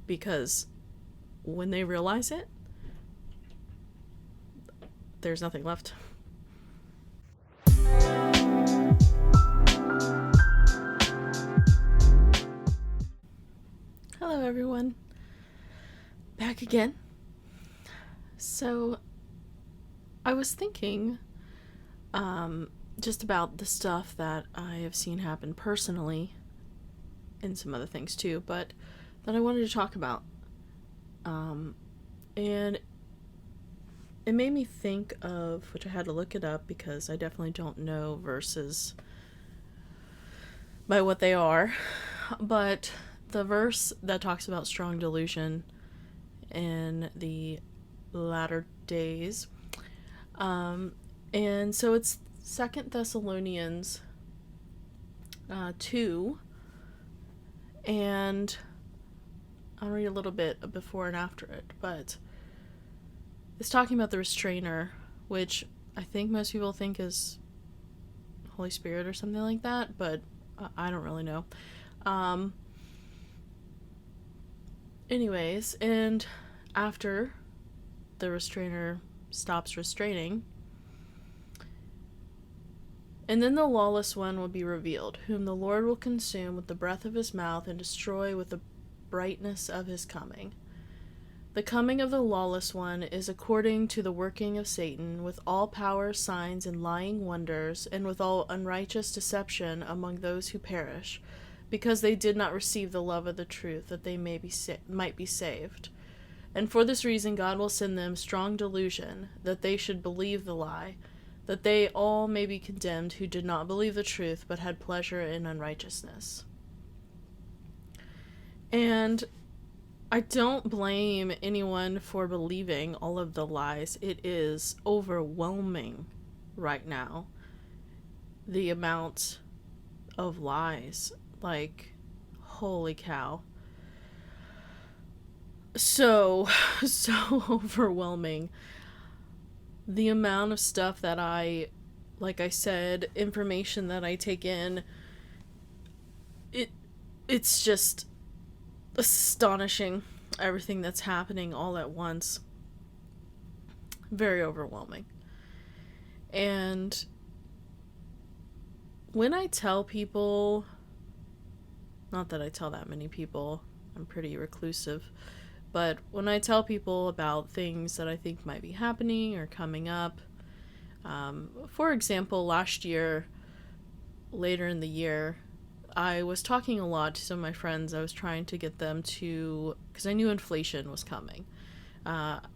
because when they realize it, there's nothing left. Hello everyone, back again. So I was thinking just about the stuff that I have seen happen personally, and some other things too, but that I wanted to talk about. And it made me think of, which I had to look it up because I definitely don't know verses by what they are, but the verse that talks about strong delusion in the latter days. And so it's 2 Thessalonians 2, and I'll read a little bit before and after it, but it's talking about the restrainer, which I think most people think is Holy Spirit or something like that, but I don't really know. Anyways, and after the restrainer stops restraining, and then the lawless one will be revealed, whom the Lord will consume with the breath of his mouth and destroy with the brightness of his coming. The coming of the lawless one is according to the working of Satan, with all power, signs, and lying wonders, and with all unrighteous deception among those who perish, because they did not receive the love of the truth, that they might be saved. And for this reason God will send them strong delusion, that they should believe the lie, that they all may be condemned who did not believe the truth, but had pleasure in unrighteousness. And I don't blame anyone for believing all of the lies. It is overwhelming right now, the amount of lies. Like, holy cow. So overwhelming. The amount of stuff that like I said, information that I take in, it's just astonishing, everything that's happening all at once. Very overwhelming. And when I tell people, not that I tell that many people, I'm pretty reclusive, but when I tell people about things that I think might be happening or coming up, for example, last year, later in the year, I was talking a lot to some of my friends. I was trying to get them to, because I knew inflation was coming. Not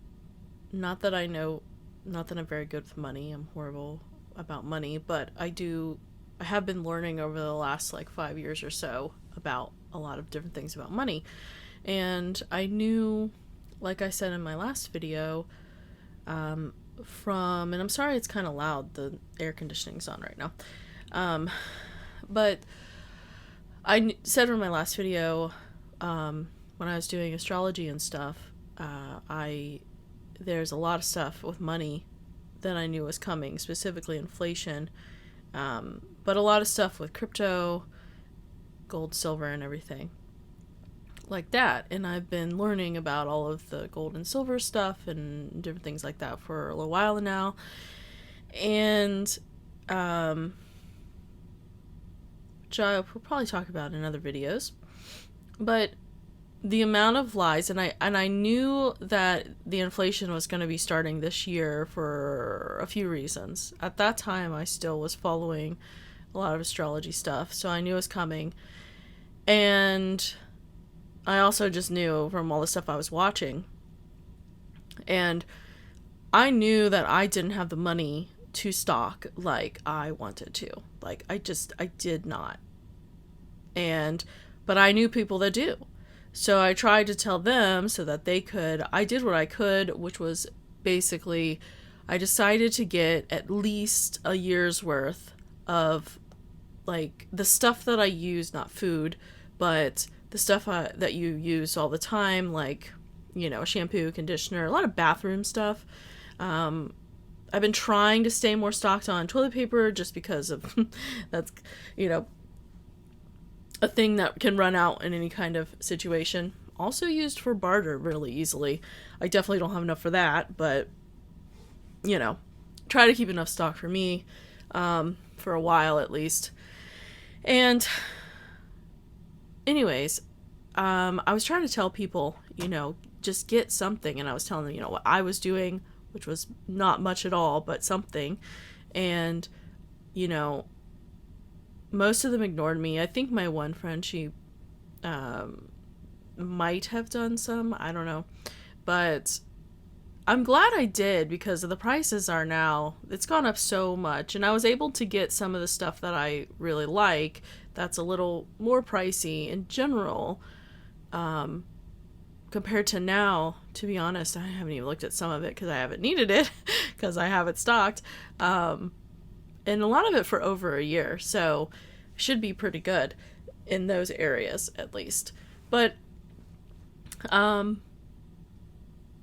that I'm very good with money. I'm horrible about money, but I have been learning over the last 5 years or so about a lot of different things about money. And I knew, like I said in my last video, and I'm sorry it's kind of loud, the air conditioning's on right now, but I said in my last video, when I was doing astrology and stuff, there's a lot of stuff with money that I knew was coming, specifically inflation, but a lot of stuff with crypto, gold, silver, and everything like that. And I've been learning about all of the gold and silver stuff and different things like that for a little while now. And which I'll probably talk about in other videos. But the amount of lies, and I knew that the inflation was going to be starting this year for a few reasons. At that time, I still was following a lot of astrology stuff, so I knew it was coming. And I also just knew from all the stuff I was watching. And I knew that I didn't have the money to stock like I wanted to. I did not. But I knew people that do. So I tried to tell them so that they could. I did what I could, which was basically, I decided to get at least a year's worth of the stuff that I use, not food, but the stuff that you use all the time, shampoo, conditioner, a lot of bathroom stuff. I've been trying to stay more stocked on toilet paper just because of that's, a thing that can run out in any kind of situation also used for barter really easily. I definitely don't have enough for that, but, you know, try to keep enough stock for me, for a while at least. And anyways, I was trying to tell people, just get something. And I was telling them, what I was doing, which was not much at all, but something. And, most of them ignored me. I think my one friend, she might have done some. I don't know. But I'm glad I did, because the prices are now, it's gone up so much. And I was able to get some of the stuff that I really like that's a little more pricey in general, compared to now. To be honest, I haven't even looked at some of it because I haven't needed it because I have it stocked. And a lot of it for over a year. So should be pretty good in those areas at least. But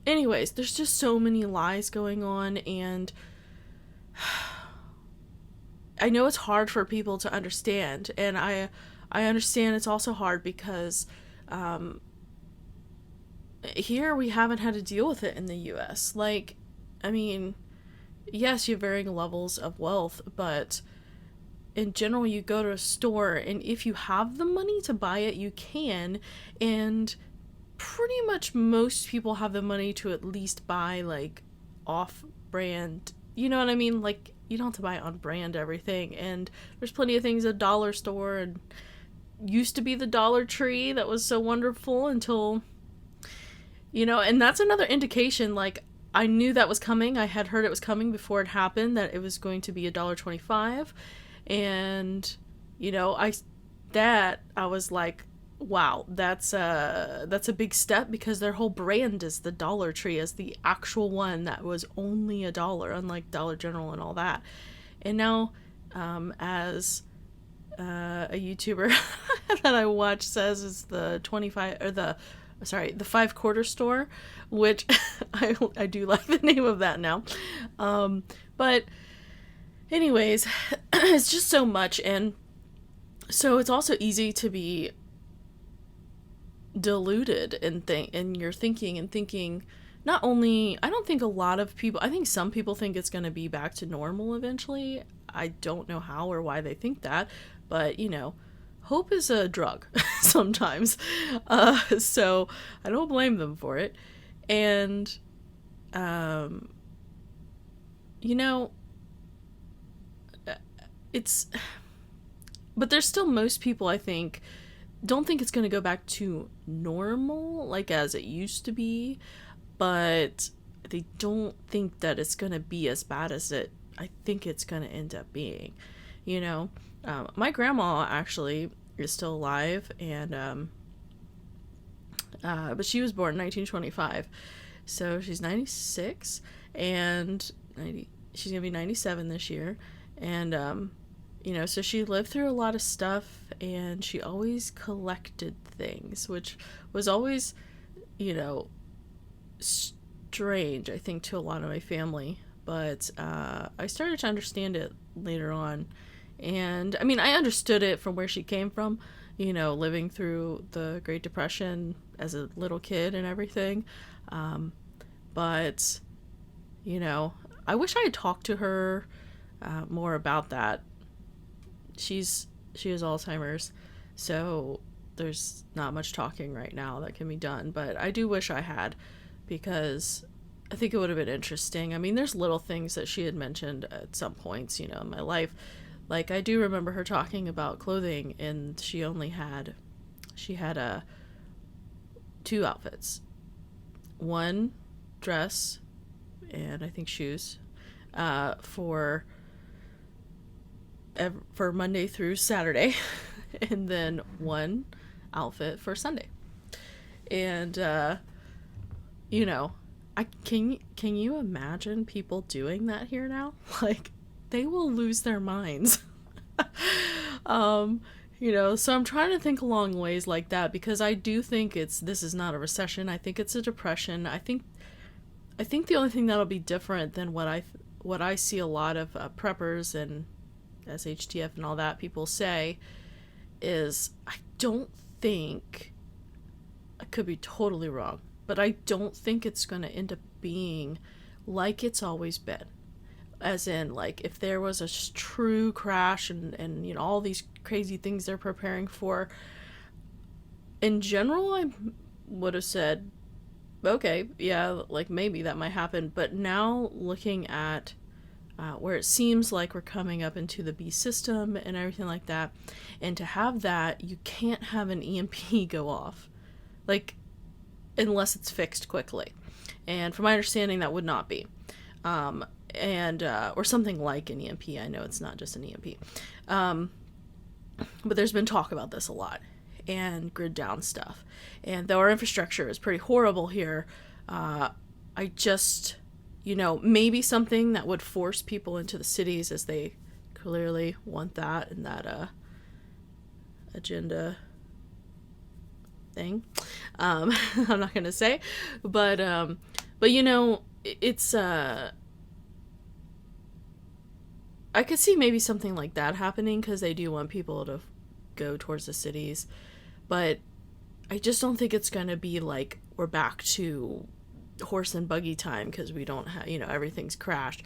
anyways, there's just so many lies going on, and I know it's hard for people to understand, and I understand it's also hard because here we haven't had to deal with it in the US. Like, I mean, yes, you have varying levels of wealth, but in general, you go to a store, and if you have the money to buy it, you can, and pretty much most people have the money to at least buy, like, off-brand, you know what I mean? Like, you don't have to buy on-brand everything, and there's plenty of things at dollar store, and used to be the Dollar Tree that was so wonderful until, and that's another indication, like, I knew that was coming. I had heard it was coming before it happened, that it was going to be $1.25. And, I was like, wow, that's a big step, because their whole brand is the Dollar Tree, as the actual one that was only $1, unlike Dollar General and all that. And now, as a YouTuber that I watch says, is the 5-quarter store, which I do like the name of that now. But anyways, it's just so much, and so it's also easy to be deluded in your thinking. Not only, I don't think a lot of people, I think some people think it's going to be back to normal eventually. I don't know how or why they think that, but hope is a drug sometimes. So I don't blame them for it. And, but there's still most people, I think, don't think it's going to go back to normal, like as it used to be, but they don't think that it's going to be as bad as I think it's going to end up being, my grandma actually is still alive, and, but she was born in 1925, so she's 96, and she's going to be 97 this year, and, so she lived through a lot of stuff, and she always collected things, which was always, strange, I think, to a lot of my family. But I started to understand it later on. And, I mean, I understood it from where she came from, living through the Great Depression as a little kid and everything. But, I wish I had talked to her more about that. She has Alzheimer's, so there's not much talking right now that can be done, but I do wish I had, because I think it would have been interesting. I mean, there's little things that she had mentioned at some points, in my life. Like, I do remember her talking about clothing, and she had 2 outfits. One dress, and I think shoes, for Monday through Saturday, and then one outfit for Sunday. And can you imagine people doing that here now? Like, they will lose their minds. So I'm trying to think along ways like that, because I do think this is not a recession. I think it's a depression. I think the only thing that'll be different than what I see a lot of preppers and SHTF and all that people say is, I don't think I could be totally wrong, but I don't think it's going to end up being like it's always been. As in, like, if there was a true crash and you know, all these crazy things they're preparing for, in general, I would have said, okay, yeah, like, maybe that might happen. But now, looking at where it seems like we're coming up into the B system and everything like that, and to have that, you can't have an EMP go off. Like, unless it's fixed quickly. And from my understanding, that would not be. Or something like an EMP. I know it's not just an EMP. But there's been talk about this a lot. And grid down stuff. And though our infrastructure is pretty horrible here, I just, you know, maybe something that would force people into the cities, as they clearly want that in that agenda thing. I'm not gonna say, but you know, it's I could see maybe something like that happening, because they do want people to go towards the cities, but I just don't think it's gonna be like we're back to horse and buggy time, because we don't have, you know, everything's crashed.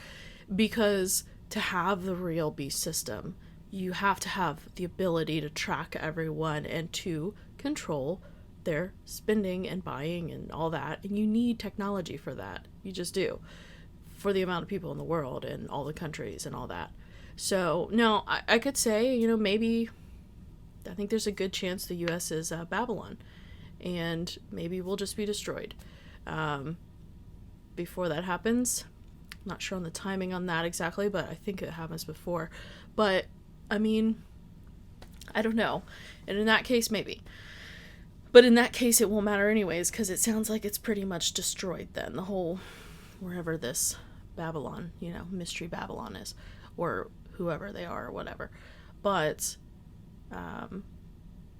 Because to have the real beast system, you have to have the ability to track everyone and to control their spending and buying and all that, and you need technology for that. You just do, for the amount of people in the world and all the countries and all that. So no, I could say, you know, maybe I think there's a good chance the US is Babylon, and maybe we'll just be destroyed before that happens. I'm not sure on the timing on that exactly, but I think it happens before. But I mean, I don't know, and in that case maybe. But in that case, it won't matter anyways, because it sounds like it's pretty much destroyed then. The whole, wherever this Babylon, you know, mystery Babylon is, or whoever they are or whatever. But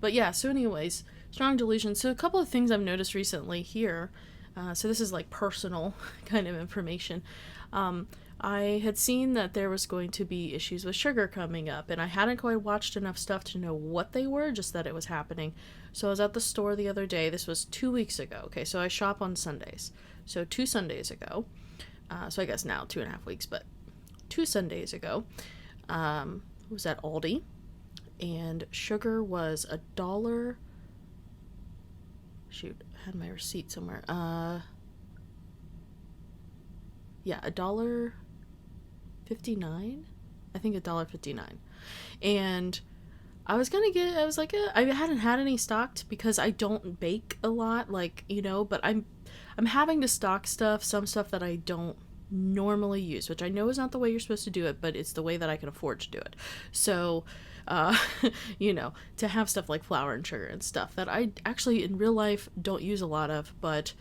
yeah, so anyways, strong delusion. So a couple of things I've noticed recently here. So this is like personal kind of information. I had seen that there was going to be issues with sugar coming up, and I hadn't quite watched enough stuff to know what they were, just that it was happening. So I was at the store the other day. This was 2 weeks ago. Okay, so I shop on Sundays. So 2 Sundays ago, so I guess now 2.5 weeks, but 2 Sundays ago, was at Aldi, and sugar was $1. Shoot, I had my receipt somewhere. Yeah, $1.59. I think $1.59, and I was like, I hadn't had any stocked because I don't bake a lot, like, you know, but I'm having to stock some stuff that I don't normally use, which I know is not the way you're supposed to do it, but it's the way that I can afford to do it. So, you know, to have stuff like flour and sugar and stuff that I actually in real life don't use a lot of, but,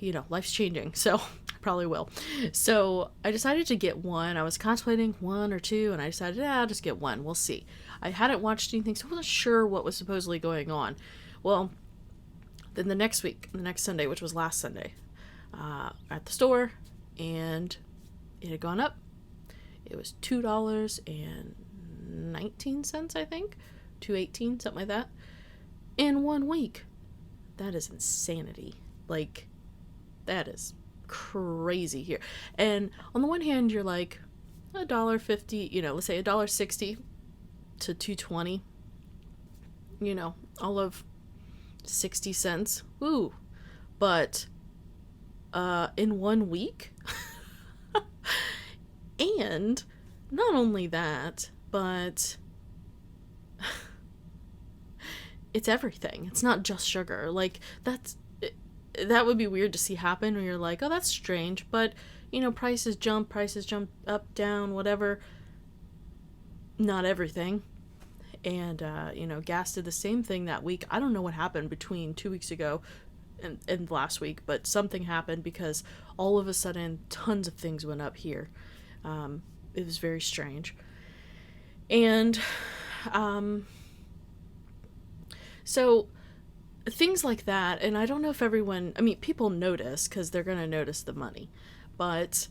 you know, life's changing, so I probably will. So I decided to get one. I was contemplating 1 or 2, and I decided, I'll just get one. We'll see. I hadn't watched anything, so I wasn't sure what was supposedly going on. Well, then the next Sunday, which was last Sunday, at the store, and it had gone up. It was $2.19, I think. $2.18, something like that. In 1 week. That is insanity. Like, that is crazy here. And on the one hand, you're like, $1.50, you know, let's say $1.60 to $2.20, you know, all of 60 cents. Ooh. But in 1 week. And not only that, but it's everything. It's not just sugar. Like, that would be weird to see happen, where you're like, oh, that's strange, but, you know, prices jump up, down, whatever. Not everything. And, you know, gas did the same thing that week. I don't know what happened between 2 weeks ago and last week, but something happened, because all of a sudden tons of things went up here. It was very strange. And, so things like that, and I don't know if everyone, I mean, people notice, because they're going to notice the money, but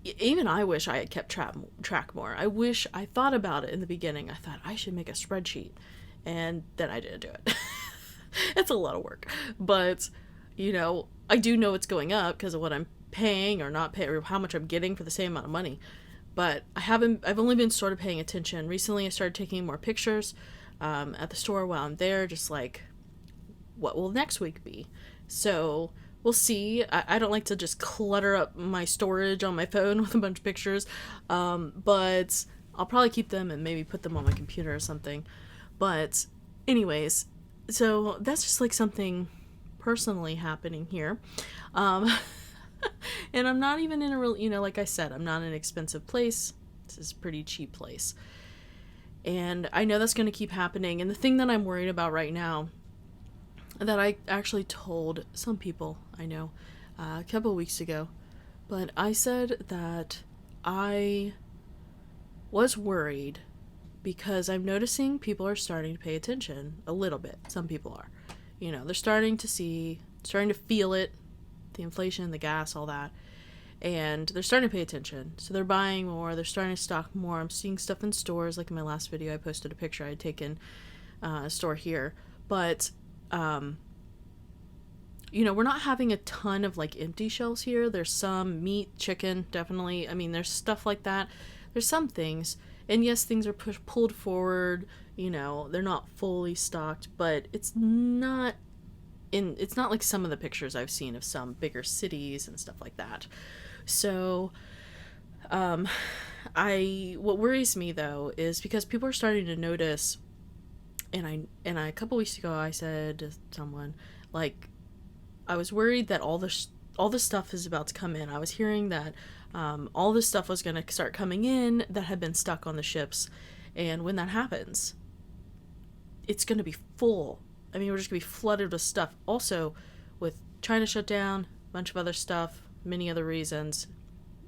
even I wish I had kept track more. I wish I thought about it in the beginning. I thought I should make a spreadsheet, and then I didn't do it. It's a lot of work. But, I do know it's going up because of what I'm paying or not paying, or how much I'm getting for the same amount of money. But I've only been sort of paying attention. Recently, I started taking more pictures at the store while I'm there, just like, what will next week be? So we'll see. I don't like to just clutter up my storage on my phone with a bunch of pictures, but I'll probably keep them and maybe put them on my computer or something. But anyways, so that's just like something personally happening here. And I'm not even in a real, like I said, I'm not in an expensive place. This is a pretty cheap place. And I know that's going to keep happening. And the thing that I'm worried about right now, that I actually told some people I know a couple of weeks ago, but I said that I was worried because I'm noticing people are starting to pay attention a little bit. Some people are. They're starting to feel it, the inflation, the gas, all that. And they're starting to pay attention. So they're buying more, they're starting to stock more. I'm seeing stuff in stores, like in my last video I posted a picture I had taken a store here. But we're not having a ton of like empty shelves here. There's some meat, chicken, definitely. I mean, there's stuff like that. There's some things, and yes, things are pulled forward. They're not fully stocked, but it's not like some of the pictures I've seen of some bigger cities and stuff like that. So, what worries me though is because people are starting to notice, and a couple weeks ago I said to someone, like, I was worried that all this stuff is about to come in. I was hearing that all this stuff was going to start coming in that had been stuck on the ships, and when that happens, it's going to be full. I mean, we're just going to be flooded with stuff. Also, with China shut down, a bunch of other stuff, many other reasons,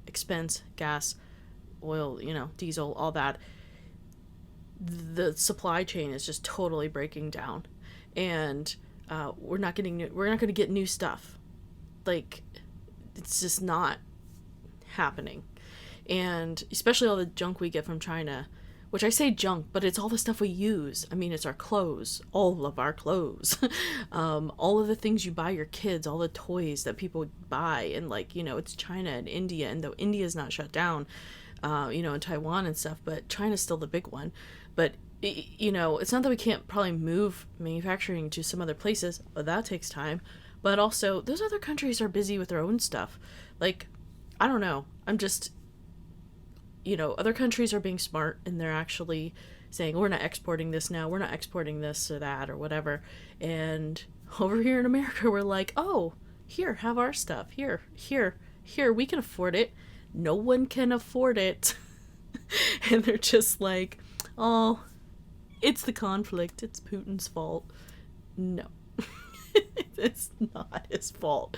expense, gas, oil, diesel, all that. The supply chain is just totally breaking down, and we're not going to get new stuff. Like, it's just not happening. And especially all the junk we get from China, which I say junk, but it's all the stuff we use. I mean, it's our clothes, all of our clothes, all of the things you buy your kids, all the toys that people buy. And it's China and India. And though India's not shut down, and Taiwan and stuff, but China's still the big one. But, it's not that we can't probably move manufacturing to some other places, but that takes time. But also, those other countries are busy with their own stuff. Like, I don't know. I'm just, other countries are being smart, and they're actually saying, we're not exporting this now, we're not exporting this or that or whatever. And over here in America, we're like, oh, here, have our stuff. Here, we can afford it. No one can afford it. And they're just like, oh, it's the conflict. It's Putin's fault. No. It's not his fault.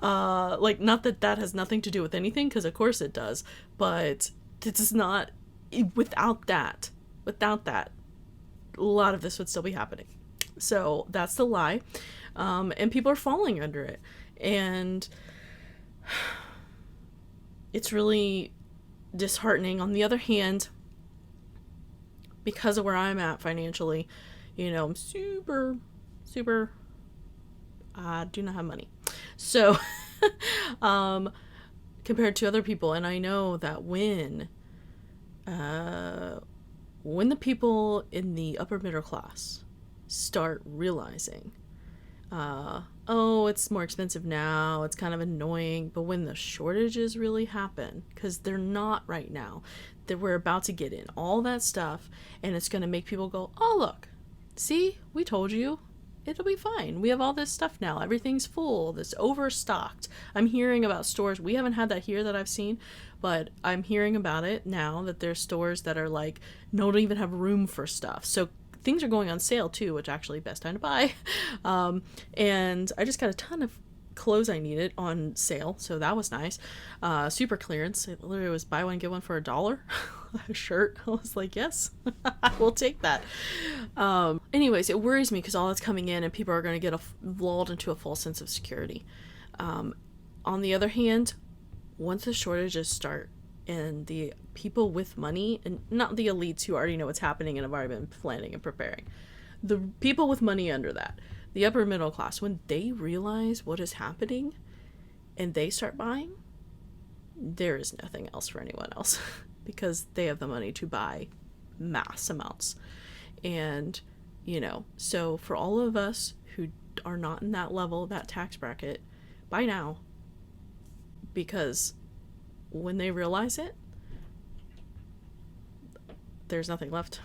Not that has nothing to do with anything, because of course it does. But this is not, without that, a lot of this would still be happening. So that's the lie. And people are falling under it. And it's really disheartening. On the other hand, because of where I'm at financially, I'm super, I do not have money. So, compared to other people, and I know that when the people in the upper middle class start realizing, oh, it's more expensive now, it's kind of annoying, but when the shortages really happen, because they're not right now, that we're about to get in all that stuff, and it's going to make people go, oh, look, see, we told you, it'll be fine. We have all this stuff now. Everything's full. This overstocked. I'm hearing about stores. We haven't had that here that I've seen, but I'm hearing about it now that there's stores that are like, don't even have room for stuff. So things are going on sale too, which actually best time to buy. And I just got a ton of clothes I needed on sale, so that was nice. Super clearance. It literally was buy one get one for $1. A shirt. I was like, yes, I will take that. Anyways, it worries me because all that's coming in and people are going to get lulled into a false sense of security. On the other hand, once the shortages start and the people with money, and not the elites who already know what's happening and have already been planning and preparing, the people with money under that, The upper middle class, when they realize what is happening and they start buying, there is nothing else for anyone else because they have the money to buy mass amounts. And, so for all of us who are not in that level, that tax bracket, buy now. Because when they realize it, there's nothing left.